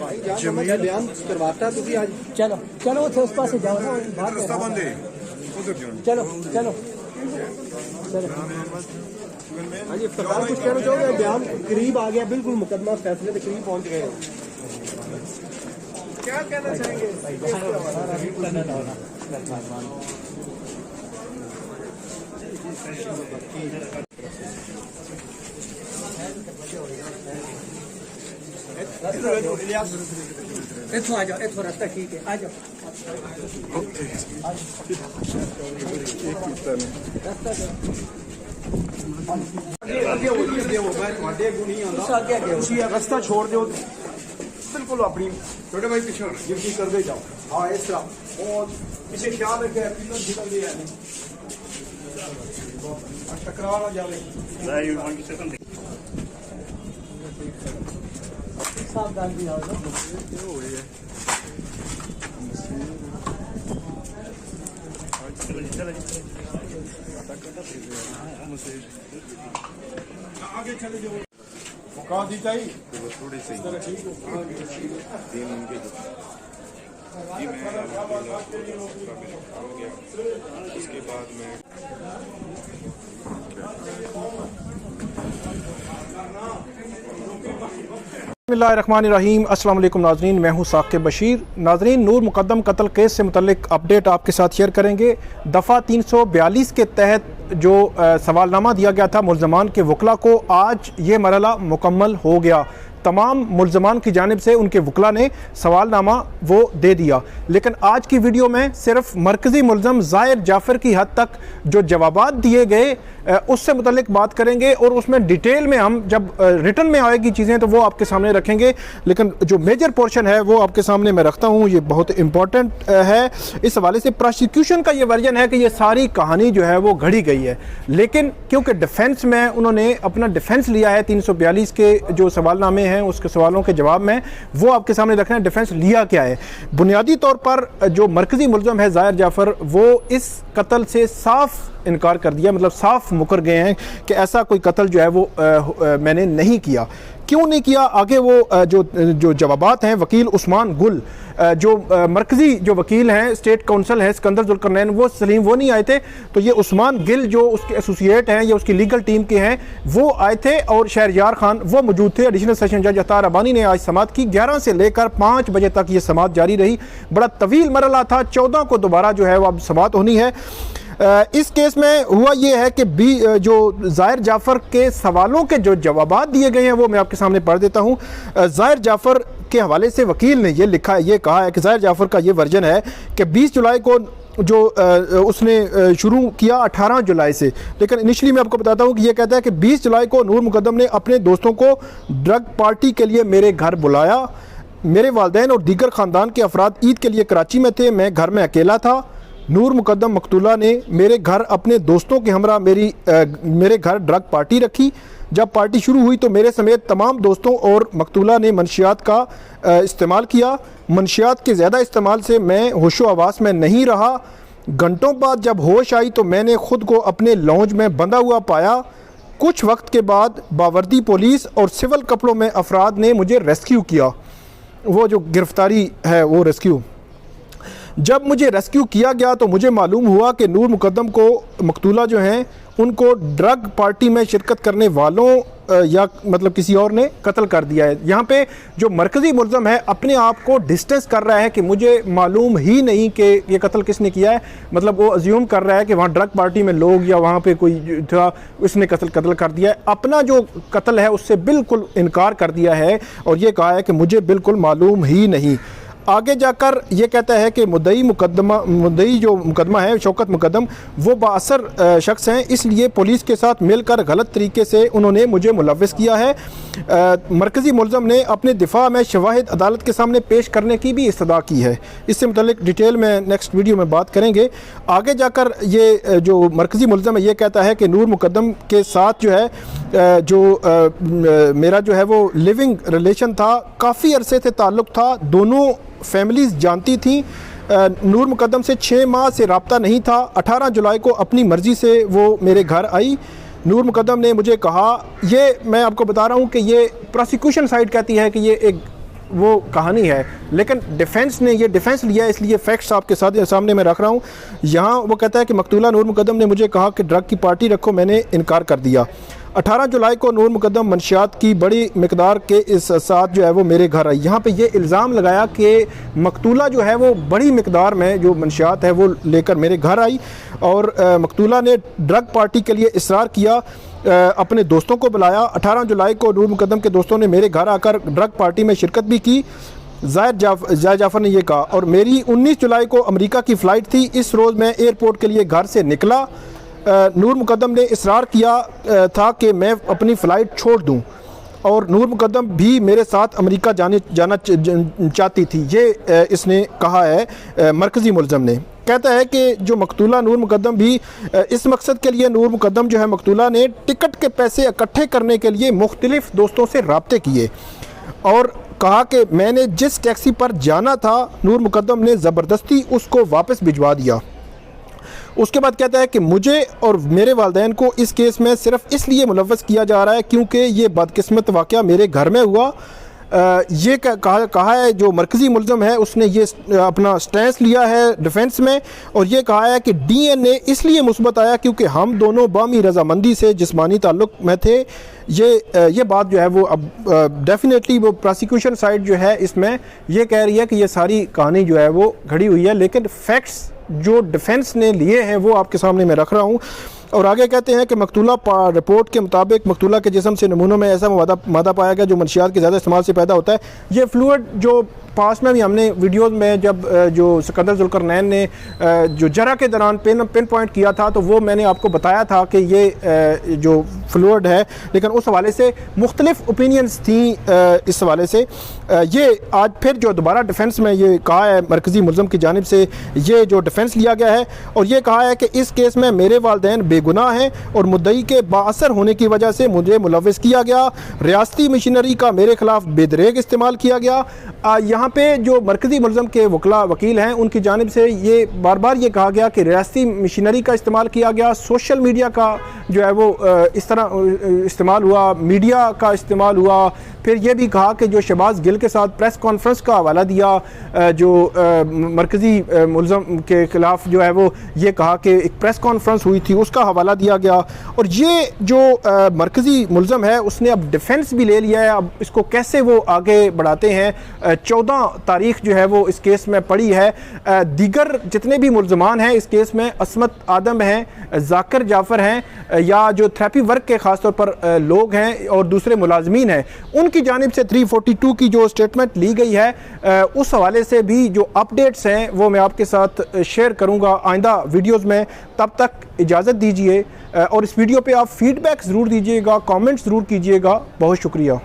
बयान करवाता तुसी आज चलो चलो उस पास जाओ ना बाहर रास्ता बंद है उधर जाओ। चलो चलो चलो। हाँ जी सरकार कुछ कहना चाहोगे? बयान करीब आ गया, बिल्कुल मुकदमा फैसले के करीब पहुंच गए हो, क्या कहना चाहेंगे? इथों आ जाओ, इथों रास्ता ठीक है, आ जाओ। रास्ता छोड़ दो बिल्कुल अपनी छोटे भाई पीछे गिरती कर दे जाओ। हाँ इस तरह और पीछे ख्याल रखे टकरा ना जाए। सावधान भी आओ ना। आगे चले जाओ। मुका दी चाहिए थोड़े से ठीक हो। तीन उनके जी मैं हो गया उसके बाद मैं बिस्मिल्लाहिर्रहमानिर्रहीम। अस्सलाम वालेकुम नाज़रीन, मैं हूं साकिब बशीर। नाज़रीन, नूर मुक़द्दम कत्ल केस से मुतल्लिक अपडेट आपके साथ शेयर करेंगे। दफ़ा 342 के तहत जो सवालनामा दिया गया था मुल्ज़मान के वकला को, आज ये मरहला मुकम्मल हो गया। तमाम मुल्ज़मान की जानिब से उनके वकला ने सवालनामा वो दे दिया, लेकिन आज की वीडियो में सिर्फ मरकज़ी मुल्ज़म ज़ाहिर जाफ़र की हद तक जो जवाबात दिए गए उससे मुतल्लिक बात करेंगे, और उसमें डिटेल में हम जब रिटन में आएगी चीज़ें तो वो आपके सामने रखेंगे। लेकिन जो मेजर पोर्शन है वो आपके सामने मैं रखता हूँ, ये बहुत इम्पॉर्टेंट है। इस हवाले से प्रोसिक्यूशन का ये वर्जन है कि ये सारी कहानी जो है वो घड़ी गई है, लेकिन क्योंकि डिफेंस में उन्होंने अपना डिफेंस लिया है 342 के जो सवालनामे हैं उसके सवालों के जवाब में, वो आपके सामने रखना है। डिफेंस लिया क्या है? बुनियादी तौर पर जो मरकज़ी मुल्ज़म है ज़ाहिर जाफ़र, वो इस कत्ल से साफ इनकार कर दिया, मतलब साफ मुकर गए हैं कि ऐसा कोई कत्ल जो है वो मैंने नहीं किया। क्यों नहीं किया? आगे वो जो जवाबात हैं वकील उस्मान गुल, जो मरकज़ी जो वकील हैं, स्टेट काउंसिल है सिकंदर जुल्करनैन, वो सलीम वो नहीं आए थे, तो ये उस्मान गिल जो उसके एसोसिएट हैं या उसकी लीगल टीम के हैं वो आए थे, और शहरयार खान वो मौजूद थे। एडिशनल सेशन जज अतार अबानी ने आज समाअत की। 11 से लेकर 5 बजे तक ये समाअत जारी रही। बड़ा तवील मरहला था। 14 को दोबारा जो है वो अब समाअत होनी है। इस केस में हुआ ये है कि जो ज़ाहिर जाफ़र के सवालों के जो जवाबात दिए गए हैं वो मैं आपके सामने पढ़ देता हूँ। ज़ाहिर जाफ़र के हवाले से वकील ने ये लिखा है, ये कहा है कि ज़ाहिर जाफ़र का ये वर्जन है कि 20 जुलाई को जो उसने शुरू किया 18 जुलाई से, लेकिन इनिशली मैं आपको बताता हूँ कि ये कहता है कि 20 जुलाई को नूर मुक़द्दम ने अपने दोस्तों को ड्रग पार्टी के लिए मेरे घर बुलाया। मेरे वालिदैन और दीगर ख़ानदान के अफराद ईद के लिए कराची में थे, मैं घर में अकेला था। नूर मुक़द्दम मकतूला ने मेरे घर अपने दोस्तों के हमरा मेरे घर ड्रग पार्टी रखी। जब पार्टी शुरू हुई तो मेरे समेत तमाम दोस्तों और मकतूला ने मनशियात का इस्तेमाल किया। मनशियात के ज़्यादा इस्तेमाल से मैं होशो हवास में नहीं रहा। घंटों बाद जब होश आई तो मैंने ख़ुद को अपने लॉन्ज में बंधा हुआ पाया। कुछ वक्त के बाद बावर्दी पुलिस और सिविल कपड़ों में अफराद ने मुझे रेस्क्यू किया। वो जो गिरफ्तारी है वो रेस्क्यू। जब मुझे रेस्क्यू किया गया तो मुझे मालूम हुआ कि नूर मुक़द्दम को मकतूला जो हैं उनको ड्रग पार्टी में शिरकत करने वालों या मतलब किसी और ने कत्ल कर दिया है। यहाँ पे जो मरकज़ी मुल्ज़म है अपने आप को डिस्टेंस कर रहा है कि मुझे मालूम ही नहीं कि ये कत्ल किसने किया है, मतलब वो अज्यूम कर रहा है कि वहाँ ड्रग पार्टी में लोग या वहाँ पे कोई था उसने कत्ल कर दिया है। अपना जो कत्ल है उससे बिल्कुल इनकार कर दिया है और ये कहा है कि मुझे बिल्कुल मालूम ही नहीं। आगे जाकर ये कहता है कि मुद्दई जो मुकदमा है शौकत मुकद्दम वो बाअसर शख्स हैं, इसलिए पुलिस के साथ मिलकर गलत तरीके से उन्होंने मुझे मुलव्वस किया है। मरकज़ी मुल्ज़म ने अपने दिफा में शवाहिद अदालत के सामने पेश करने की भी इस्तदा की है। इससे मुतल्लिक डिटेल में नेक्स्ट वीडियो में बात करेंगे। आगे जाकर ये जो मरकज़ी मुल्ज़म है ये कहता है कि नूर मुकद्दम के साथ जो है मेरा जो है वो लिविंग रिलेशन था, काफ़ी अरसे से ताल्लुक़ था, दोनों फैमिलीज़ जानती थी। नूर मुकद्दम से 6 माह से रब्ता नहीं था। 18 जुलाई को अपनी मर्ज़ी से वो मेरे घर आई। नूर मुकद्दम ने मुझे कहा, ये मैं आपको बता रहा हूँ कि ये प्रोसिक्यूशन साइड कहती है कि ये एक वो कहानी है। लेकिन डिफेंस ने ये डिफेंस लिया, इसलिए फैक्ट्स आपके साथ सामने मैं रख रहा हूँ। यहाँ वो कहता है कि मकतूला नूर मुकद्दम ने मुझे कहा कि ड्रग की पार्टी रखो, मैंने इनकार कर दिया। 18 जुलाई को नूर मुकद्दम मंशियात की बड़ी मिकदार के इस साथ जो है वो मेरे घर आई। यहाँ पे ये इल्ज़ाम लगाया कि मकतूला जो है वो बड़ी मिकदार में जो मंशियात है वो लेकर मेरे घर आई और मकतूला ने ड्रग पार्टी के लिए इसरार किया, अपने दोस्तों को बुलाया। 18 जुलाई को नूर मुकद्दम के दोस्तों ने मेरे घर आकर ड्रग पार्टी में शिरकत भी की। ज़ाहिद जाफ़र ने यह कहा और मेरी 19 जुलाई को अमेरिका की फ़्लाइट थी। इस रोज़ मैं एयरपोर्ट के लिए घर से निकला। नूर मुकद्दम ने इसरार किया था कि मैं अपनी फ़्लाइट छोड़ दूं और नूर मुकद्दम भी मेरे साथ अमेरिका जाना चाहती थी। ये इसने कहा है मरकज़ी मुल्ज़म ने। कहता है कि जो मकतूला नूर मुकद्दम भी इस मकसद के लिए नूर मुकद्दम जो है मकतूला ने टिकट के पैसे इकट्ठे करने के लिए मुख्तलिफ़ दोस्तों से राब्ते किए और कहा कि मैंने जिस टैक्सी पर जाना था नूर मुकद्दम ने ज़बरदस्ती उसको वापस भिजवा दिया। उसके बाद कहता है कि मुझे और मेरे वालिदैन को इस केस में सिर्फ इसलिए मुलव्वस किया जा रहा है क्योंकि ये बदकिस्मत वाक़या मेरे घर में हुआ। ये कहा है जो मरकज़ी मुल्ज़म है उसने ये अपना स्टैंस लिया है डिफेंस में और ये कहा है कि DNA इसलिए मुस्बत आया क्योंकि हम दोनों बामी रजामंदी से जिस्मानी ताल्लुक़ में थे। ये बात जो है वो अब डेफिनेटली वो प्रोसिक्यूशन साइड जो है इसमें ये कह रही है कि ये सारी कहानी जो है वो घड़ी हुई है, लेकिन फैक्ट्स जो डिफेंस ने लिए हैं वो आपके सामने मैं रख रहा हूँ। और आगे कहते हैं कि मकतूला रिपोर्ट के मुताबिक मकतूला के जिस्म से नमूनों में ऐसा मादा पाया गया जो मंशियात के ज़्यादा इस्तेमाल से पैदा होता है। ये फ्लूइड जो पास में भी हमने वीडियोस में जब जो सिकंदर जुल्करनैन ने जो जरा के दौरान पिन पॉइंट किया था तो वो मैंने आपको बताया था कि ये जो फ्लूइड है, लेकिन उस हवाले से मुख्तलिफ ओपिनियंस थी इस हवाले से। ये आज फिर जो दोबारा डिफेंस में ये कहा है मरकज़ी मुल्ज़म की जानिब से ये जो डिफेंस लिया गया है और ये कहा है कि इस केस में मेरे वालिदैन बेगुनाह हैं और मुद्दई के बाअसर होने की वजह से मुझे मुलव्वस किया गया। रियासती मशीनरी का मेरे खिलाफ बेदरेग इस्तेमाल किया गया। यहाँ पे जो मरकज़ी मुल्ज़म के वकील हैं उनकी जानिब से ये बार बार ये कहा गया कि रियासती मशीनरी का इस्तेमाल किया गया, सोशल मीडिया का जो है वो इस तरह इस्तेमाल हुआ, मीडिया का इस्तेमाल हुआ। फिर ये भी कहा कि जो शहबाज गिल के साथ प्रेस कॉन्फ्रेंस का हवाला दिया जो मरकज़ी मुल्ज़म के ख़िलाफ़ जो है वो ये कहा कि एक प्रेस कॉन्फ्रेंस हुई थी उसका हवाला दिया गया। और ये जो मरकज़ी मुल्ज़म है उसने अब डिफेंस भी ले लिया है। अब इसको कैसे वो आगे बढ़ाते हैं 14 तारीख जो है वो इस केस में पड़ी है। दीगर जितने भी मुल्ज़मान हैं इस केस में असमत आदम हैं, जाकिर जाफ़र हैं या जो थेरेपी वर्क के ख़ास तौर पर लोग हैं और दूसरे मुलाजमीन हैं उनकी जानिब से 342 की जो स्टेटमेंट ली गई है उस हवाले से भी जो अपडेट्स हैं वो मैं आपके साथ शेयर करूंगा आइंदा वीडियोस में। तब तक इजाज़त दीजिए और इस वीडियो पे आप फीडबैक ज़रूर दीजिएगा, कमेंट्स ज़रूर कीजिएगा। बहुत शुक्रिया।